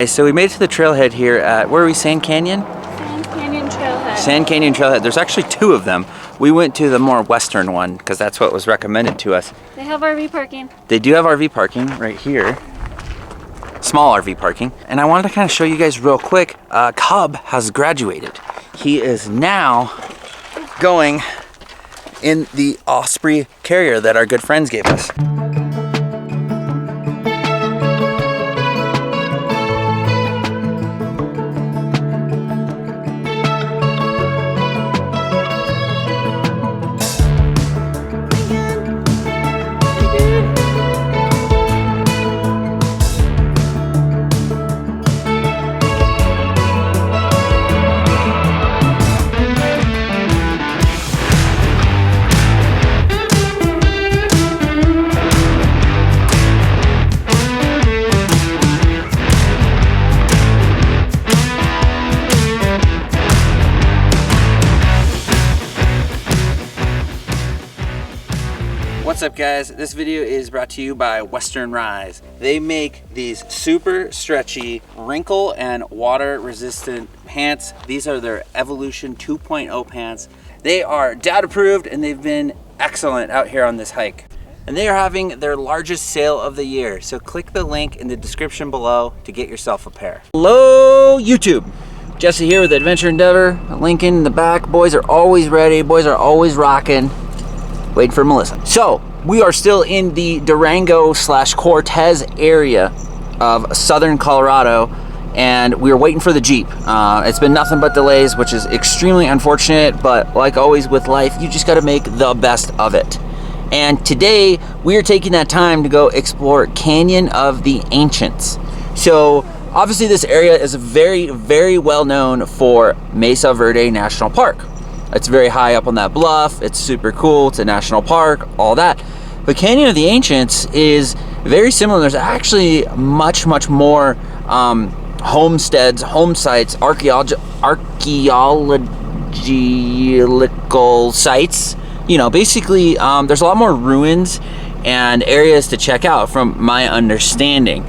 Okay, so we made it to the trailhead here at, where are we, Sand Canyon? Sand Canyon Trailhead. Sand Canyon Trailhead. There's actually two of them. We went to the more western one because that's what was recommended to us. They have RV parking. They do have RV parking right here. Small RV parking. And I wanted to kind of show you guys real quick, Cub has graduated. He is now going in the Osprey carrier that our good friends gave us. What's up guys? This video is brought to you by Western Rise. They make these super stretchy, wrinkle and water resistant pants. These are their Evolution 2.0 pants. They are dad approved and they've been excellent out here on this hike. And they are having their largest sale of the year. So click the link in the description below to get yourself a pair. Hello YouTube. Jesse here with Adventure Endeavor. Lincoln in the back. Boys are always ready. Boys are always rocking. Waiting for Melissa. So we are still in the Durango / Cortez area of southern Colorado, and we are waiting for the Jeep. It's been nothing but delays, which is extremely unfortunate, but like always with life, you just got to make the best of it. And today we are taking that time to go explore Canyon of the Ancients. So obviously this area is very, very well known for Mesa Verde National Park. It's very high up on that bluff. It's super cool. It's a national park, all that. But Canyon of the Ancients is very similar. There's actually much more homesteads, home sites, archaeological sites. You know, basically, there's a lot more ruins and areas to check out from my understanding.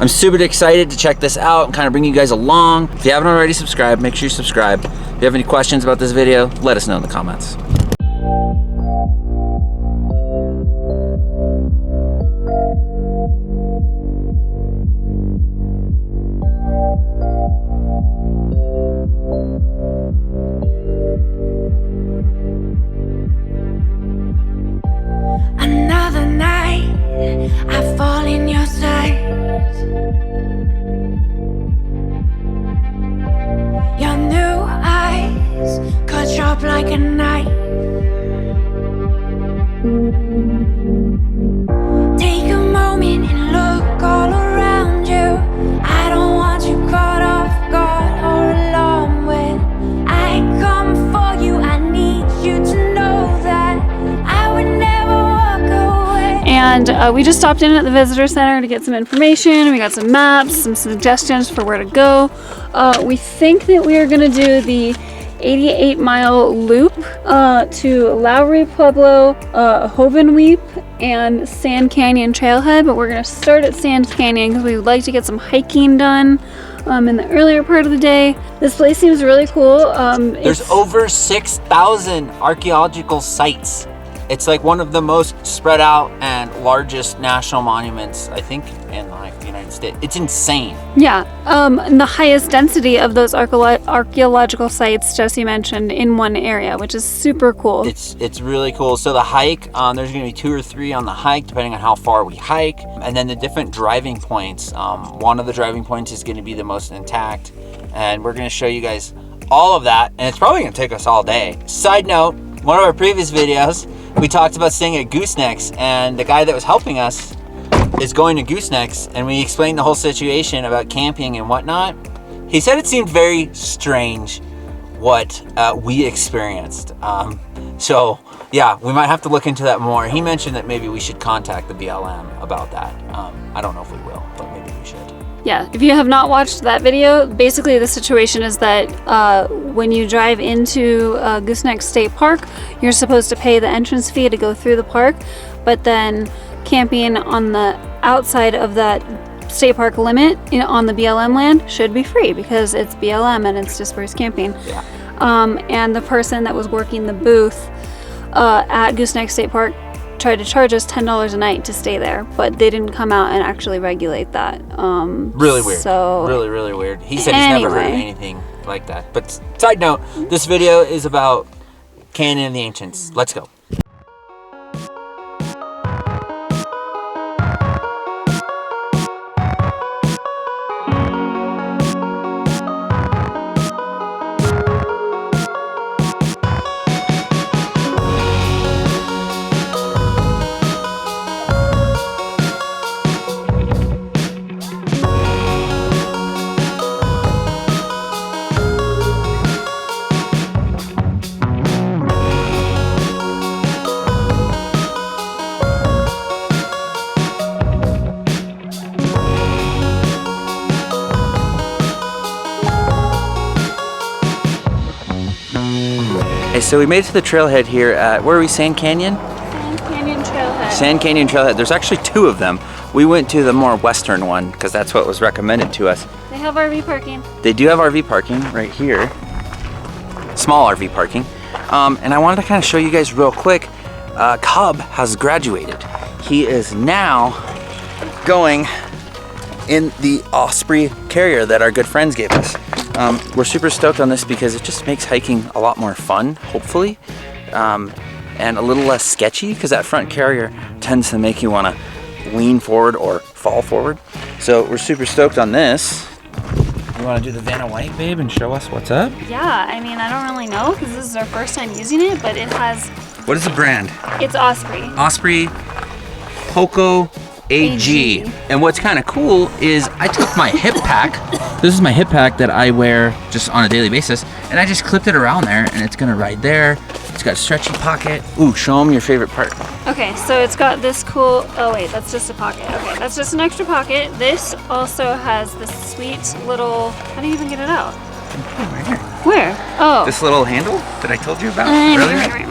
I'm super excited to check this out and kind of bring you guys along. If you haven't already subscribed, make sure you subscribe. If you have any questions about this video, let us know in the comments. Another night, I fall in your sight. Your new eyes cut sharp like a knife. Take a moment and look all around you. I don't want you caught off guard or alarmed when I come for you. I need you to know that I would never walk away. And we just stopped in at the visitor center to get some information. We got some maps, some suggestions for where to go. We think that we are going to do the 88-mile loop to Lowery Pueblo, Hovenweep, and Sand Canyon Trailhead, but we're going to start at Sand Canyon because we would like to get some hiking done in the earlier part of the day. This place seems really cool. There's over 6,000 archaeological sites. It's like one of the most spread out and largest national monuments, I think, in like the United States. It's insane. Yeah, and the highest density of those archaeological sites Jesse mentioned in one area, which is super cool. It's really cool. So the hike, there's going to be 2 or 3 on the hike, depending on how far we hike, and then the different driving points. One of the driving points is going to be the most intact, and we're going to show you guys all of that, and it's probably going to take us all day. Side note, one of our previous videos, we talked about staying at Goosenecks, and the guy that was helping us is going to Goosenecks, and we explained the whole situation about camping and whatnot. He said it seemed very strange what we experienced. So yeah, we might have to look into that more. He mentioned that maybe we should contact the BLM about that. I don't know if we will, but maybe we should. Yeah, if you have not watched that video, basically the situation is that when you drive into Gooseneck State Park, you're supposed to pay the entrance fee to go through the park, but then camping on the outside of that state park limit on the BLM land should be free because it's BLM and it's dispersed camping. Yeah. And the person that was working the booth at Gooseneck State Park tried to charge us $10 a night to stay there, but they didn't come out and actually regulate that. Really weird. So really weird. He said he's never heard of anything like that. But side note, this video is about Canyon and the Ancients. Let's go. So we made it to the trailhead here at, where are we, Sand Canyon? Sand Canyon Trailhead. Sand Canyon Trailhead. There's actually 2 of them. We went to the more western one because that's what was recommended to us. They have RV parking. They do have RV parking right here. Small RV parking. And I wanted to kind of show you guys real quick, Cub has graduated. He is now going in the Osprey carrier that our good friends gave us. We're super stoked on this because it just makes hiking a lot more fun, hopefully, and a little less sketchy because that front carrier tends to make you want to lean forward or fall forward. So we're super stoked on this. You want to do the Vanna White, babe, and show us what's up? Yeah, I mean, I don't really know because this is our first time using it, but it has... What is the brand? It's Osprey. Osprey Poco AG. And what's kind of cool is I took my hip pack. This is my hip pack that I wear just on a daily basis, and I just clipped it around there, and it's gonna ride there. It's got a stretchy pocket. Ooh, show them your favorite part. Okay, so it's got this cool, oh wait, that's just a pocket. Okay, that's just an extra pocket. This also has this sweet little, how do you even get it out? Right here. Where? Oh. This little handle that I told you about earlier.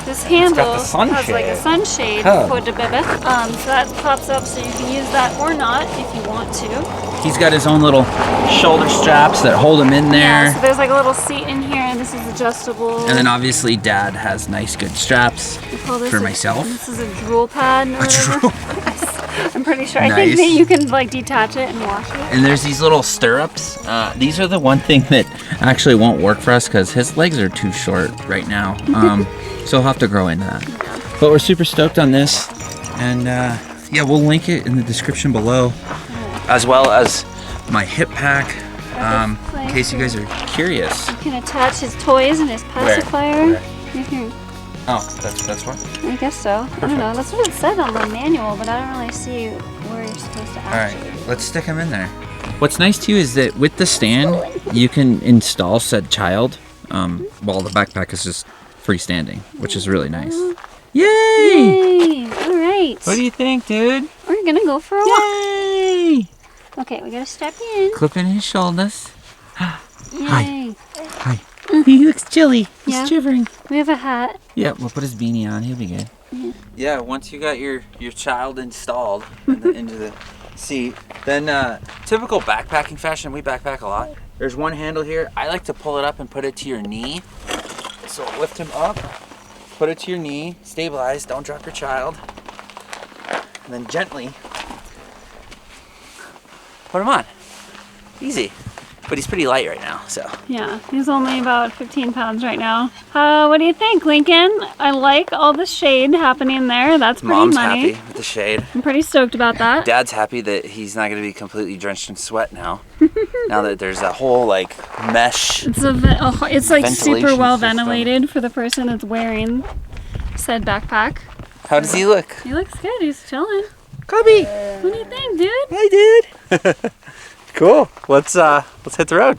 This handle the sunshade. has like a sunshade for the baby. So that pops up so you can use that or not if you want to. He's got his own little shoulder straps that hold him in there. Yeah, so there's like a little seat in here and this is adjustable. And then obviously Dad has nice good straps for myself. This is a drool pad. A drool. I'm pretty sure. Nice. I think that you can like detach it and wash it. And there's these little stirrups. These are the one thing that actually won't work for us because his legs are too short right now. So he'll have to grow into that. But we're super stoked on this. And yeah, we'll link it in the description below, as well as my hip pack, in case you guys are curious. You can attach his toys and his pacifier. Where? Right here. Oh, that's what? I guess so. Perfect. I don't know. That's what it said on the manual, but I don't really see where you're supposed to actually. All right, let's stick him in there. What's nice too is that with the stand, you can install said child while the backpack is just freestanding, which is really nice. Yay! Yay! All right. What do you think, dude? We're gonna go for a walk. Yay! Okay, we gotta step in. Clip in his shoulders. Yay! Hi. He looks chilly. He's shivering. We have a hat. Yeah, we'll put his beanie on. He'll be good. Yeah, once you got your child installed into the seat, then typical backpacking fashion, we backpack a lot. There's one handle here. I like to pull it up and put it to your knee. So lift him up, put it to your knee, stabilize, don't drop your child, and then gently put him on. Easy. But he's pretty light right now, so. Yeah, he's only about 15 pounds right now. What do you think, Lincoln? I like all the shade happening there. That's pretty Mom's money. happy with the shade. I'm pretty stoked about that. Dad's happy that he's not going to be completely drenched in sweat now. Now that there's a whole like mesh. It's like super well system. ventilated for the person that's wearing said backpack. How does he look? He looks good. He's chilling. Cubby! What do you think, dude? Hey, dude! Cool. Let's hit the road.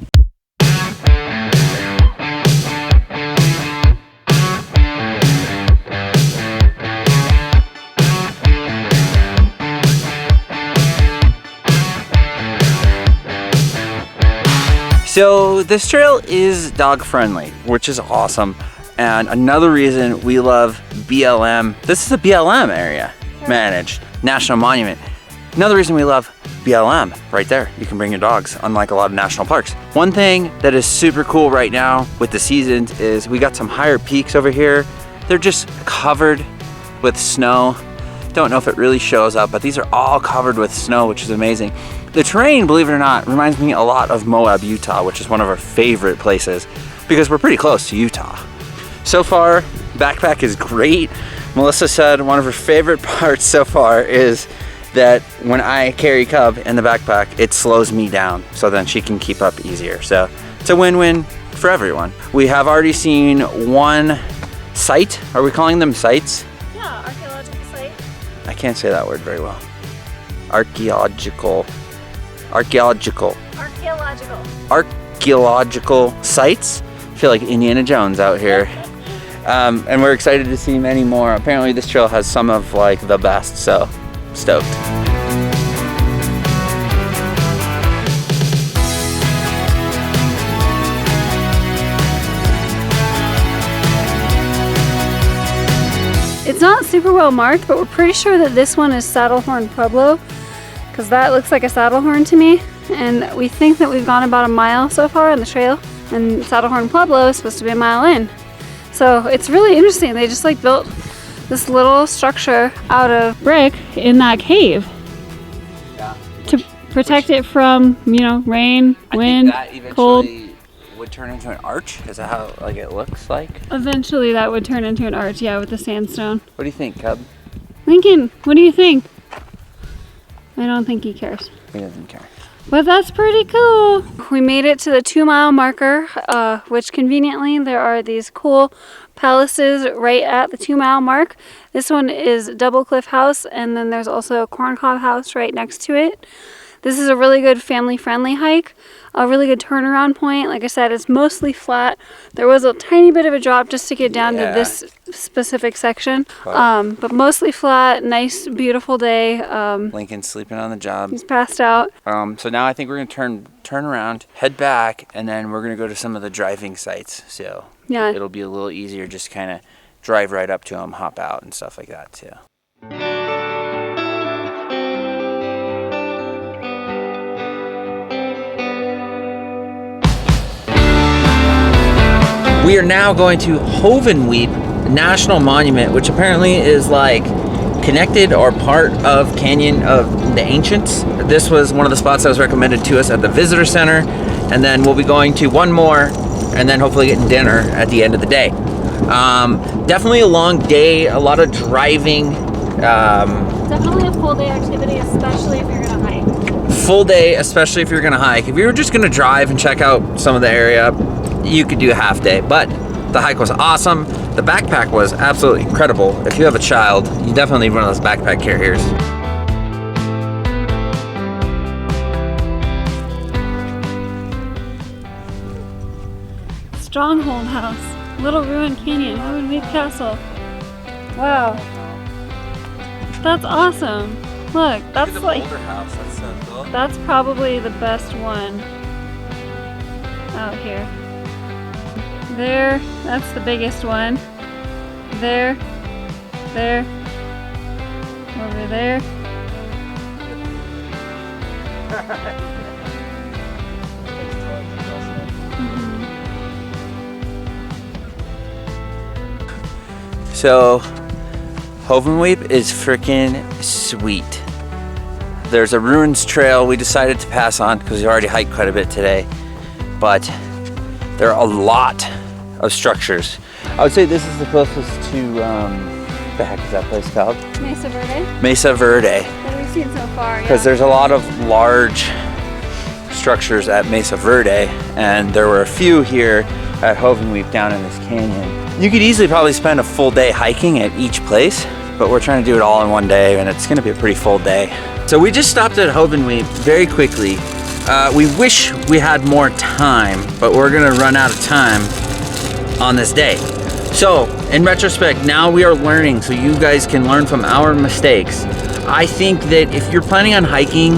So this trail is dog friendly, which is awesome. And another reason we love BLM, this is a BLM area managed National Monument. Another reason we love BLM, right there. You can bring your dogs, unlike a lot of national parks. One thing that is super cool right now with the seasons is we got some higher peaks over here. They're just covered with snow. Don't know if it really shows up, but these are all covered with snow, which is amazing. The terrain, believe it or not, reminds me a lot of Moab, Utah, which is one of our favorite places because we're pretty close to Utah. So far, backpack is great. Melissa said one of her favorite parts so far is that when I carry Cub in the backpack, it slows me down so then she can keep up easier. So it's a win-win for everyone. We have already seen one site. Are we calling them sites? Yeah, archaeological site. I can't say that word very well. Archaeological sites. I feel like Indiana Jones out here. And we're excited to see many more. Apparently this trail has some of like the best, so stoked. It's not super well marked, but we're pretty sure that this one is Saddlehorn Pueblo, because that looks like a saddlehorn to me. And we think that we've gone about a mile so far on the trail, and Saddlehorn Pueblo is supposed to be a mile in. So it's really interesting. They just like built this little structure out of brick in that cave to protect it from, you know, rain, wind, I think that cold. eventually would turn into an arch. Is that how like it looks like? Eventually that would turn into an arch, yeah, with the sandstone. What do you think, Cub? Lincoln, what do you think? I don't think he cares. He doesn't care. But that's pretty cool. We made it to the 2-mile marker, which conveniently there are these cool palaces right at the 2-mile mark. This one is Double Cliff House, and then there's also a Corncob House right next to it. This is a really good family-friendly hike, a really good turnaround point. Like I said, it's mostly flat. There was a tiny bit of a drop just to get down to this specific section, but mostly flat, nice, beautiful day. Lincoln's sleeping on the job. He's passed out. So now I think we're gonna turn around, head back, and then we're gonna go to some of the driving sites. So Yeah. it'll be a little easier, just kind of drive right up to them, hop out, and stuff like that too. We are now going to Hovenweep National Monument, which apparently is like connected or part of Canyon of the Ancients. This was one of the spots that was recommended to us at the visitor center, and then we'll be going to one more and then hopefully getting dinner at the end of the day. Definitely a long day, a lot of driving. Definitely a full day activity, especially if you're gonna hike. Full day, especially if you're gonna hike. If you were just gonna drive and check out some of the area, you could do a half day, but the hike was awesome. The backpack was absolutely incredible. If you have a child, you definitely need one of those backpack carriers. Stronghold House, Little Ruined Canyon, Hovenweep Castle. Wow. That's awesome. Look, that's like, house. That's so cool. that's probably the best one out here. There, that's the biggest one. There, there, over there. So, Hovenweep is freaking sweet. There's a ruins trail we decided to pass on because we already hiked quite a bit today, but there are a lot of structures. I would say this is the closest to, what the heck is that place called? Mesa Verde. Mesa Verde. That we've seen so far, yeah. Because there's a lot of large structures at Mesa Verde, and there were a few here at Hovenweep down in this canyon. You could easily probably spend a full day hiking at each place, but we're trying to do it all in one day, and it's gonna be a pretty full day. So we just stopped at Hovenweep very quickly. We wish we had more time, but we're gonna run out of time on this day. So in retrospect, now we are learning so you guys can learn from our mistakes. I think that if you're planning on hiking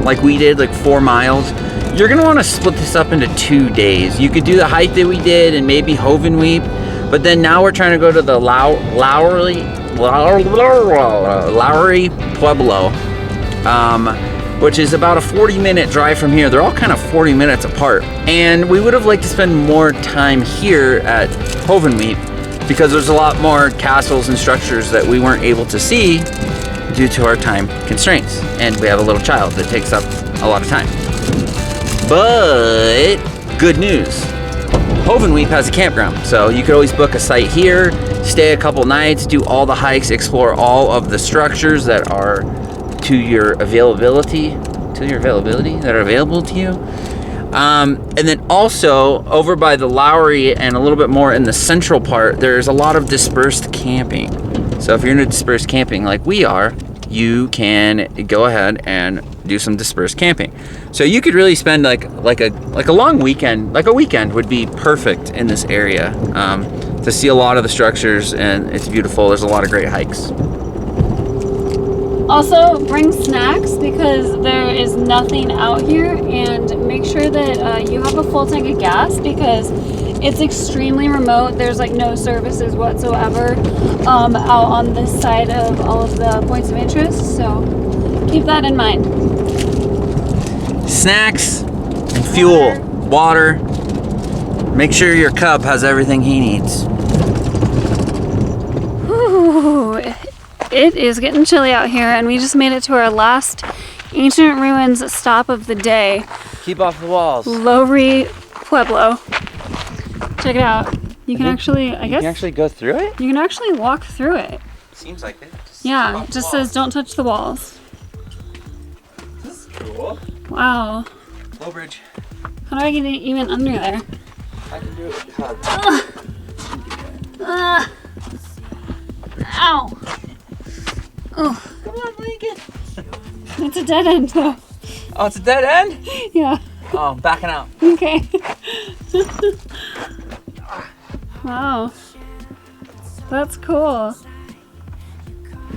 like we did, like 4 miles, you're gonna wanna split this up into 2 days. You could do the hike that we did and maybe Hovenweep, but then now we're trying to go to the Lowry Pueblo. which is about a 40-minute drive from here. They're all kind of 40 minutes apart. And we would have liked to spend more time here at Hovenweep because there's a lot more castles and structures that we weren't able to see due to our time constraints. And we have a little child that takes up a lot of time. But good news, Hovenweep has a campground. So you could always book a site here, stay a couple nights, do all the hikes, explore all of the structures that are to your availability that are available to you. And then also over by the Lowry and a little bit more in the central part, there's a lot of dispersed camping. So if you're into dispersed camping like we are, you can go ahead and do some dispersed camping. So you could really spend like a long weekend, like a weekend would be perfect in this area to see a lot of the structures, and it's beautiful. There's a lot of great hikes. Also, bring snacks because there is nothing out here, and make sure that you have a full tank of gas because it's extremely remote. There's like no services whatsoever out on this side of all of the points of interest, so keep that in mind. Snacks and fuel, water. Make sure your cub has everything he needs. Ooh, it is getting chilly out here, and we just made it to our last ancient ruins stop of the day. Keep off the walls. Lowery Pueblo. Check it out. You can actually, I guess, you can actually go through it? you can actually walk through it. Seems like it. Yeah, it just says don't touch the walls. This is cool. Wow. Low bridge. How do I get it even under there? I can do it with the hub. Ow. Oh. Come on, Lincoln. It's a dead end though. Oh, it's a dead end? Yeah. Oh, I'm backing out. Okay. Wow. That's cool.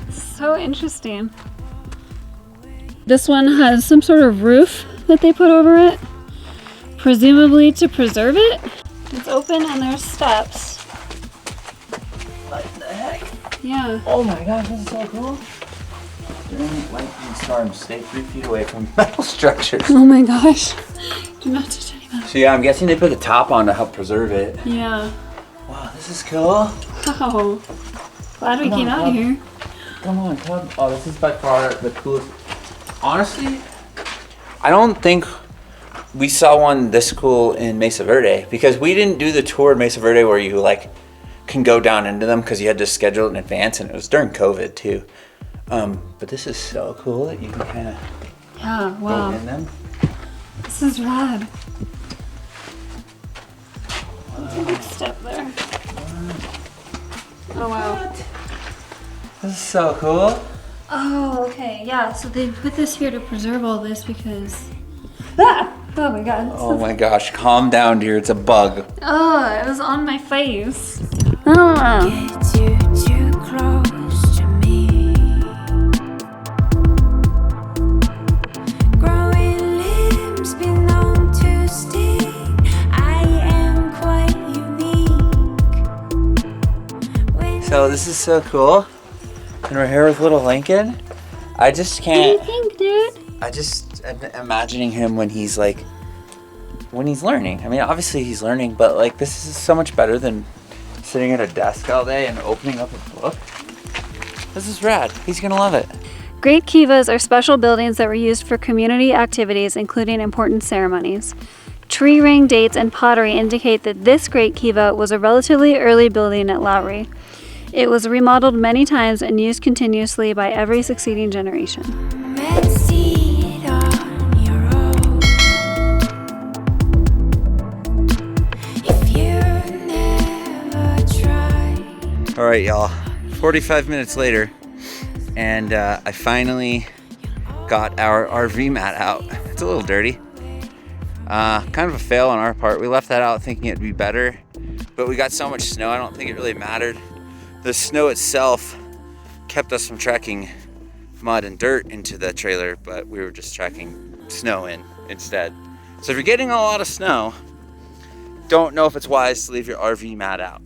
So interesting. This one has some sort of roof that they put over it, presumably to preserve it. It's open and there's steps. What the heck? Yeah. Oh my gosh, this is so cool. During lightning storms, stay 3 feet away from metal structures. Oh my gosh. Do not touch any metal. So yeah, I'm guessing they put the top on to help preserve it. Yeah. Wow, this is cool. Wow. Glad we came out here. Come on, come. Oh, this is by far the coolest. Honestly, I don't think we saw one this cool in Mesa Verde because we didn't do the tour in Mesa Verde where you like can go down into them because you had to schedule it in advance, and it was during COVID too. But this is so cool that you can kind of go in them. This is rad. That's a big step there. Oh wow. This is so cool. Oh, okay. Yeah, so they put this here to preserve all this because... Ah! Oh my god. Oh my gosh, calm down, dear. It's a bug. Oh, it was on my face. Oh. Get you too close to me. Growing limbs been known to sting. I am quite unique. So this is so cool. And we're here with little Lincoln. I just can't... What do you think, dude? I just am imagining him when he's learning. I mean, obviously he's learning, but like this is so much better than sitting at a desk all day and opening up a book. This is rad. He's gonna love it. Great kivas are special buildings that were used for community activities, including important ceremonies. Tree ring dates and pottery indicate that this great kiva was a relatively early building at Lowry. It was remodeled many times and used continuously by every succeeding generation. Let's see it on your own. If you never tried. All right, y'all. 45 minutes later, and I finally got our RV mat out. It's a little dirty. Kind of a fail on our part. We left that out thinking it'd be better, but we got so much snow, I don't think it really mattered. The snow itself kept us from tracking mud and dirt into the trailer, but we were just tracking snow in instead. So if you're getting a lot of snow, don't know if it's wise to leave your RV mat out.